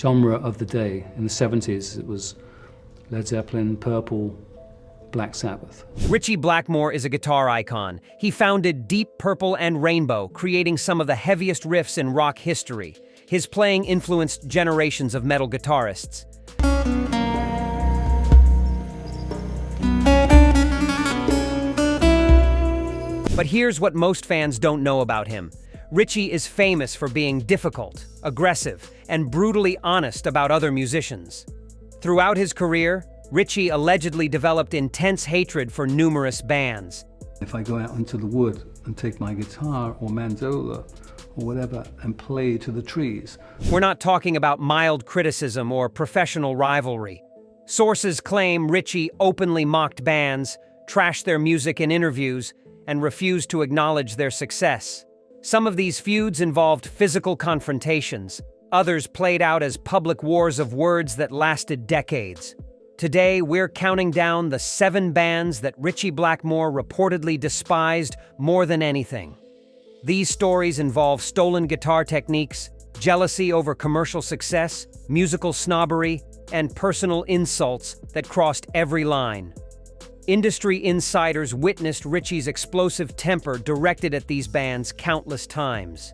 genre of the day. In the 70s, it was Led Zeppelin, Purple, Black Sabbath. Ritchie Blackmore is a guitar icon. He founded Deep Purple and Rainbow, creating some of the heaviest riffs in rock history. His playing influenced generations of metal guitarists. But here's what most fans don't know about him. Ritchie is famous for being difficult, aggressive, and brutally honest about other musicians. Throughout his career, Ritchie allegedly developed intense hatred for numerous bands. If I go out into the wood and take my guitar or mandola or whatever and play to the trees. We're not talking about mild criticism or professional rivalry. Sources claim Ritchie openly mocked bands, trashed their music in interviews, and refused to acknowledge their success. Some of these feuds involved physical confrontations. Others played out as public wars of words that lasted decades. Today, we're counting down the 7 bands that Ritchie Blackmore reportedly despised more than anything. These stories involve stolen guitar techniques, jealousy over commercial success, musical snobbery, and personal insults that crossed every line. Industry insiders witnessed Ritchie's explosive temper directed at these bands countless times.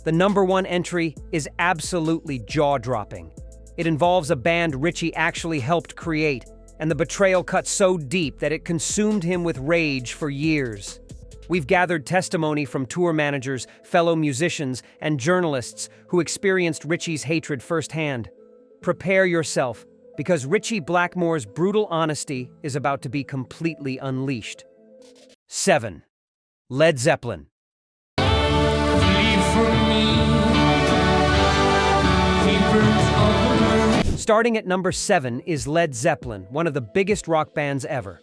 The #1 entry is absolutely jaw-dropping. It involves a band Ritchie actually helped create, and the betrayal cut so deep that it consumed him with rage for years. We've gathered testimony from tour managers, fellow musicians, and journalists who experienced Ritchie's hatred firsthand. Prepare yourself, because Ritchie Blackmore's brutal honesty is about to be completely unleashed. 7. Led Zeppelin. Starting at number 7 is Led Zeppelin, one of the biggest rock bands ever.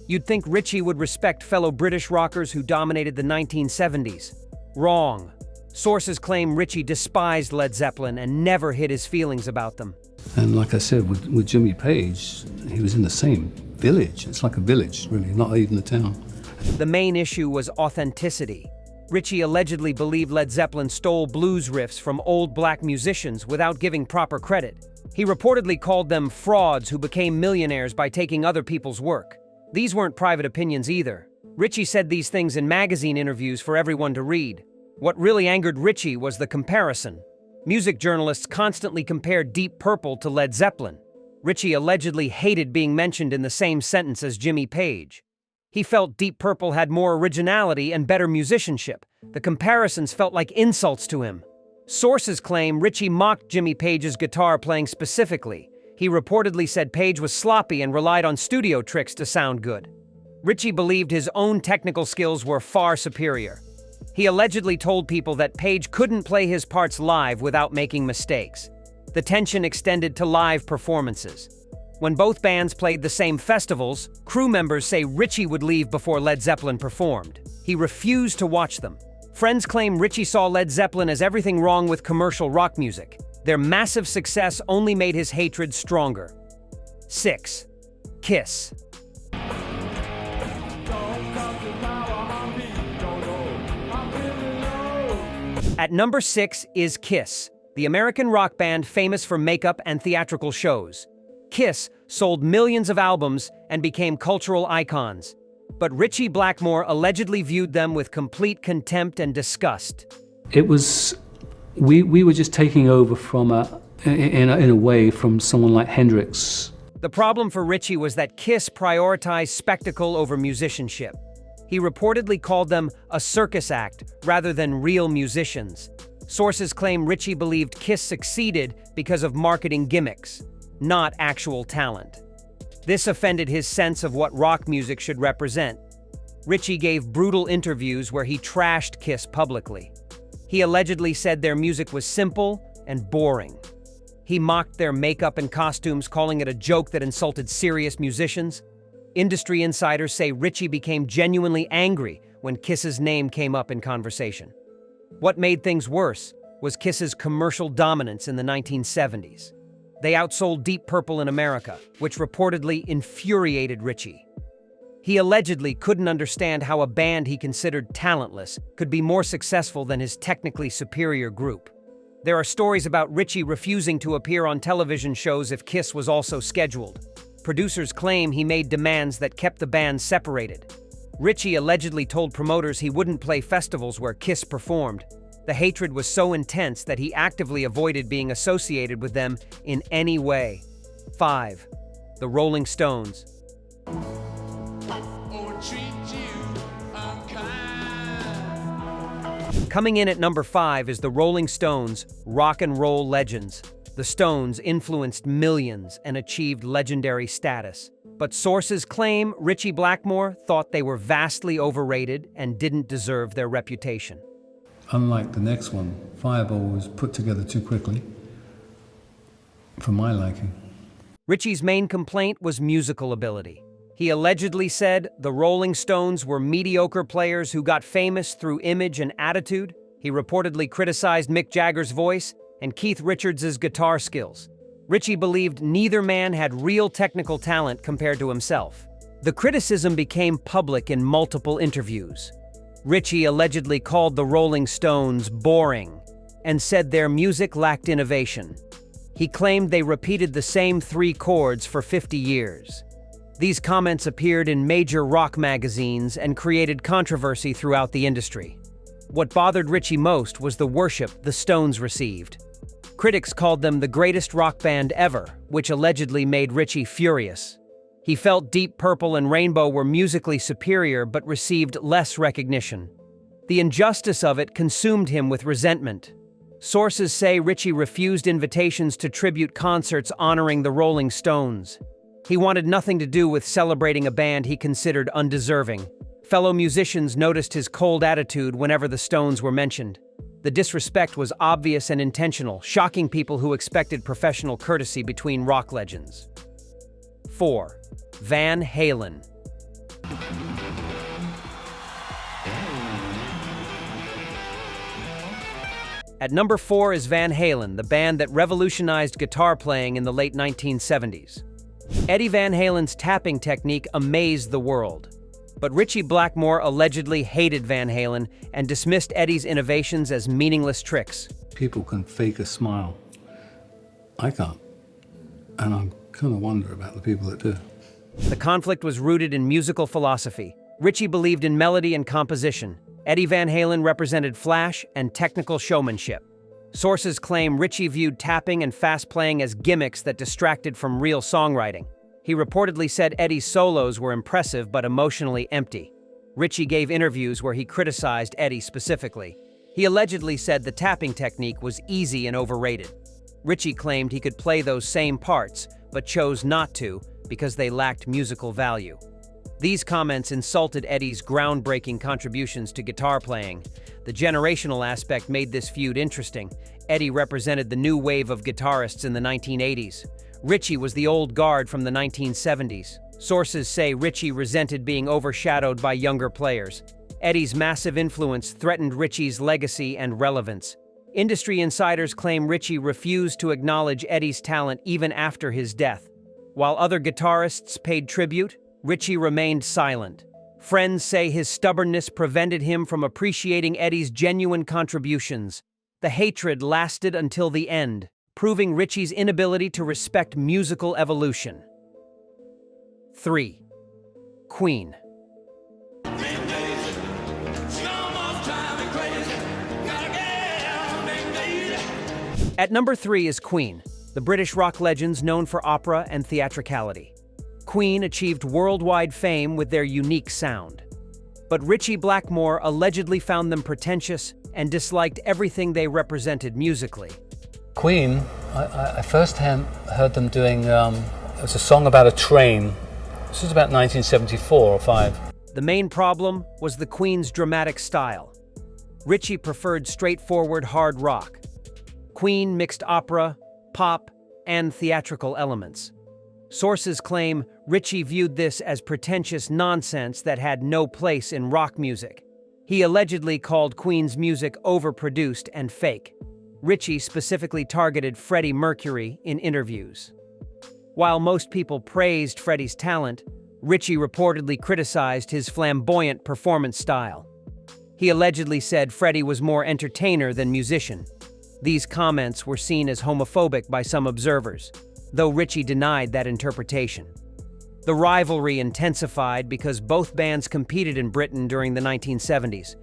You'd think Ritchie would respect fellow British rockers who dominated the 1970s. Wrong. Sources claim Ritchie despised Led Zeppelin and never hid his feelings about them. And like I said, with Jimmy Page, he was in the same village. It's like a village, really, not even a town. The main issue was authenticity. Ritchie allegedly believed Led Zeppelin stole blues riffs from old black musicians without giving proper credit. He reportedly called them frauds who became millionaires by taking other people's work. These weren't private opinions either. Ritchie said these things in magazine interviews for everyone to read. What really angered Ritchie was the comparison. Music journalists constantly compared Deep Purple to Led Zeppelin. Ritchie allegedly hated being mentioned in the same sentence as Jimmy Page. He felt Deep Purple had more originality and better musicianship. The comparisons felt like insults to him. Sources claim Ritchie mocked Jimmy Page's guitar playing specifically. He reportedly said Page was sloppy and relied on studio tricks to sound good. Ritchie believed his own technical skills were far superior. He allegedly told people that Page couldn't play his parts live without making mistakes. The tension extended to live performances. When both bands played the same festivals, crew members say Ritchie would leave before Led Zeppelin performed. He refused to watch them. Friends claim Ritchie saw Led Zeppelin as everything wrong with commercial rock music. Their massive success only made his hatred stronger. 6. Kiss. At number 6 is Kiss, the American rock band famous for makeup and theatrical shows. Kiss sold millions of albums and became cultural icons. But Ritchie Blackmore allegedly viewed them with complete contempt and disgust. It was, we were just taking over from in a way from someone like Hendrix. The problem for Ritchie was that Kiss prioritized spectacle over musicianship. He reportedly called them a circus act rather than real musicians. Sources claim Ritchie believed Kiss succeeded because of marketing gimmicks, not actual talent. This offended his sense of what rock music should represent. Ritchie gave brutal interviews where he trashed Kiss publicly. He allegedly said their music was simple and boring. He mocked their makeup and costumes, calling it a joke that insulted serious musicians. Industry insiders say Ritchie became genuinely angry when Kiss's name came up in conversation. What made things worse was Kiss's commercial dominance in the 1970s. They outsold Deep Purple in America, which reportedly infuriated Ritchie. He allegedly couldn't understand how a band he considered talentless could be more successful than his technically superior group. There are stories about Ritchie refusing to appear on television shows if Kiss was also scheduled. Producers claim he made demands that kept the band separated. Ritchie allegedly told promoters he wouldn't play festivals where Kiss performed. The hatred was so intense that he actively avoided being associated with them in any way. 5. The Rolling Stones. Coming in at number 5 is the Rolling Stones, rock and roll legends. The Stones influenced millions and achieved legendary status. But sources claim Ritchie Blackmore thought they were vastly overrated and didn't deserve their reputation. Unlike the next one, Fireball was put together too quickly, for my liking. Ritchie's main complaint was musical ability. He allegedly said the Rolling Stones were mediocre players who got famous through image and attitude. He reportedly criticized Mick Jagger's voice and Keith Richards' guitar skills. Ritchie believed neither man had real technical talent compared to himself. The criticism became public in multiple interviews. Ritchie allegedly called the Rolling Stones boring and said their music lacked innovation. He claimed they repeated the same 3 chords for 50 years. These comments appeared in major rock magazines and created controversy throughout the industry. What bothered Ritchie most was the worship the Stones received. Critics called them the greatest rock band ever, which allegedly made Ritchie furious. He felt Deep Purple and Rainbow were musically superior but received less recognition. The injustice of it consumed him with resentment. Sources say Ritchie refused invitations to tribute concerts honoring the Rolling Stones. He wanted nothing to do with celebrating a band he considered undeserving. Fellow musicians noticed his cold attitude whenever the Stones were mentioned. The disrespect was obvious and intentional, shocking people who expected professional courtesy between rock legends. 4. Van Halen. At number 4 is Van Halen, the band that revolutionized guitar playing in the late 1970s. Eddie Van Halen's tapping technique amazed the world. But Ritchie Blackmore allegedly hated Van Halen and dismissed Eddie's innovations as meaningless tricks. People can fake a smile. I can't. And I kind of wonder about the people that do. The conflict was rooted in musical philosophy. Ritchie believed in melody and composition. Eddie Van Halen represented flash and technical showmanship. Sources claim Ritchie viewed tapping and fast playing as gimmicks that distracted from real songwriting. He reportedly said Eddie's solos were impressive but emotionally empty. Ritchie gave interviews where he criticized Eddie specifically. He allegedly said the tapping technique was easy and overrated. Ritchie claimed he could play those same parts, but chose not to because they lacked musical value. These comments insulted Eddie's groundbreaking contributions to guitar playing. The generational aspect made this feud interesting. Eddie represented the new wave of guitarists in the 1980s. Ritchie was the old guard from the 1970s. Sources say Ritchie resented being overshadowed by younger players. Eddie's massive influence threatened Ritchie's legacy and relevance. Industry insiders claim Ritchie refused to acknowledge Eddie's talent even after his death. While other guitarists paid tribute, Ritchie remained silent. Friends say his stubbornness prevented him from appreciating Eddie's genuine contributions. The hatred lasted until the end, proving Ritchie's inability to respect musical evolution. 3. Queen. At number 3 is Queen, the British rock legends known for opera and theatricality. Queen achieved worldwide fame with their unique sound. But Ritchie Blackmore allegedly found them pretentious and disliked everything they represented musically. Queen, I first heard them doing, it was a song about a train. This was about 1974 or 5. The main problem was the Queen's dramatic style. Ritchie preferred straightforward hard rock. Queen mixed opera, pop, and theatrical elements. Sources claim Ritchie viewed this as pretentious nonsense that had no place in rock music. He allegedly called Queen's music overproduced and fake. Ritchie specifically targeted Freddie Mercury in interviews. While most people praised Freddie's talent, Ritchie reportedly criticized his flamboyant performance style. He allegedly said Freddie was more entertainer than musician. These comments were seen as homophobic by some observers, though Ritchie denied that interpretation. The rivalry intensified because both bands competed in Britain during the 1970s.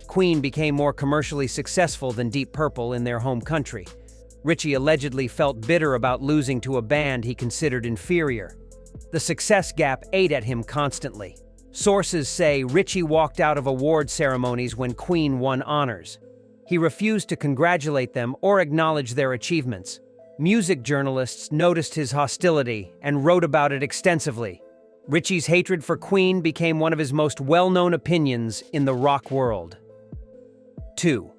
Queen became more commercially successful than Deep Purple in their home country. Ritchie allegedly felt bitter about losing to a band he considered inferior. The success gap ate at him constantly. Sources say Ritchie walked out of award ceremonies when Queen won honors. He refused to congratulate them or acknowledge their achievements. Music journalists noticed his hostility and wrote about it extensively. Ritchie's hatred for Queen became one of his most well-known opinions in the rock world. 2.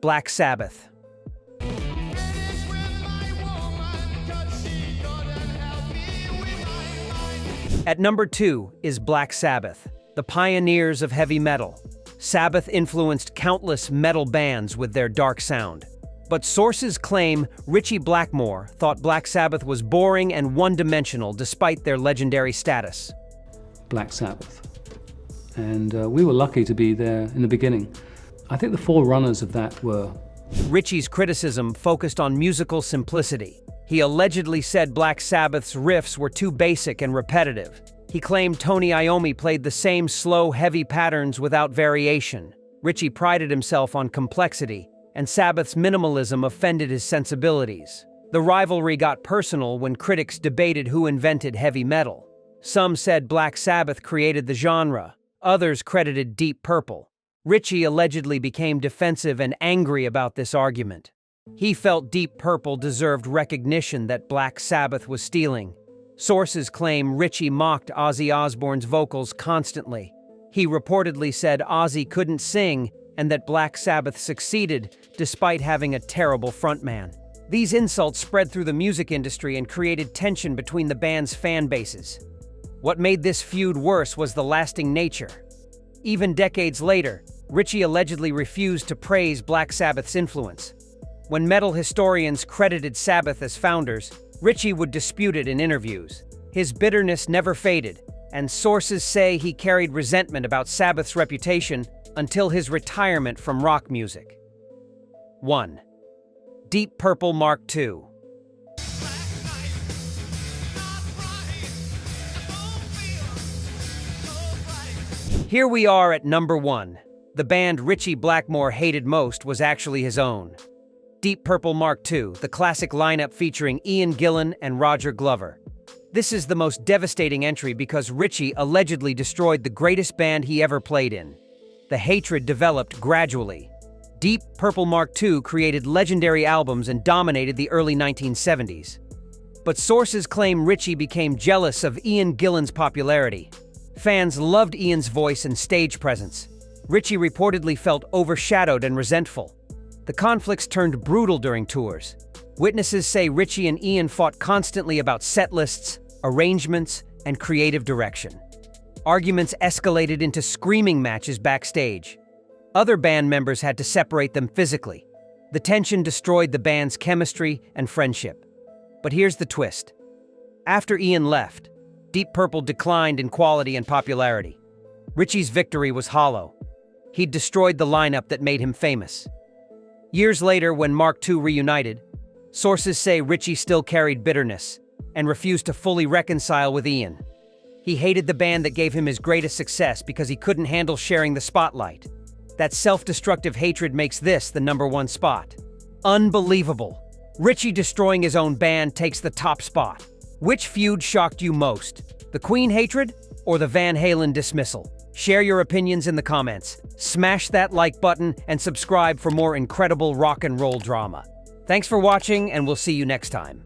Black Sabbath. At number 2 is Black Sabbath, the pioneers of heavy metal. Sabbath influenced countless metal bands with their dark sound. But sources claim Ritchie Blackmore thought Black Sabbath was boring and one-dimensional despite their legendary status. Black Sabbath. And we were lucky to be there in the beginning. I think the forerunners of that were... Ritchie's criticism focused on musical simplicity. He allegedly said Black Sabbath's riffs were too basic and repetitive. He claimed Tony Iommi played the same slow, heavy patterns without variation. Ritchie prided himself on complexity, and Sabbath's minimalism offended his sensibilities. The rivalry got personal when critics debated who invented heavy metal. Some said Black Sabbath created the genre. Others credited Deep Purple. Ritchie allegedly became defensive and angry about this argument. He felt Deep Purple deserved recognition that Black Sabbath was stealing. Sources claim Ritchie mocked Ozzy Osbourne's vocals constantly. He reportedly said Ozzy couldn't sing and that Black Sabbath succeeded despite having a terrible frontman. These insults spread through the music industry and created tension between the band's fan bases. What made this feud worse was the lasting nature. Even decades later, Ritchie allegedly refused to praise Black Sabbath's influence. When metal historians credited Sabbath as founders, Ritchie would dispute it in interviews. His bitterness never faded, and sources say he carried resentment about Sabbath's reputation until his retirement from rock music. 1. Deep Purple Mark II. Here we are at number 1. The band Ritchie Blackmore hated most was actually his own. Deep Purple Mark II, the classic lineup featuring Ian Gillan and Roger Glover. This is the most devastating entry because Ritchie allegedly destroyed the greatest band he ever played in. The hatred developed gradually. Deep Purple Mark II created legendary albums and dominated the early 1970s. But sources claim Ritchie became jealous of Ian Gillan's popularity. Fans loved Ian's voice and stage presence. Ritchie reportedly felt overshadowed and resentful. The conflicts turned brutal during tours. Witnesses say Ritchie and Ian fought constantly about set lists, arrangements, and creative direction. Arguments escalated into screaming matches backstage. Other band members had to separate them physically. The tension destroyed the band's chemistry and friendship. But here's the twist. After Ian left, Deep Purple declined in quality and popularity. Ritchie's victory was hollow. He'd destroyed the lineup that made him famous. Years later, when Mark II reunited, sources say Ritchie still carried bitterness and refused to fully reconcile with Ian. He hated the band that gave him his greatest success because he couldn't handle sharing the spotlight. That self-destructive hatred makes this the number 1 spot. Unbelievable. Ritchie destroying his own band takes the top spot. Which feud shocked you most? The Queen hatred or the Van Halen dismissal? Share your opinions in the comments. Smash that like button and subscribe for more incredible rock and roll drama. Thanks for watching, and we'll see you next time.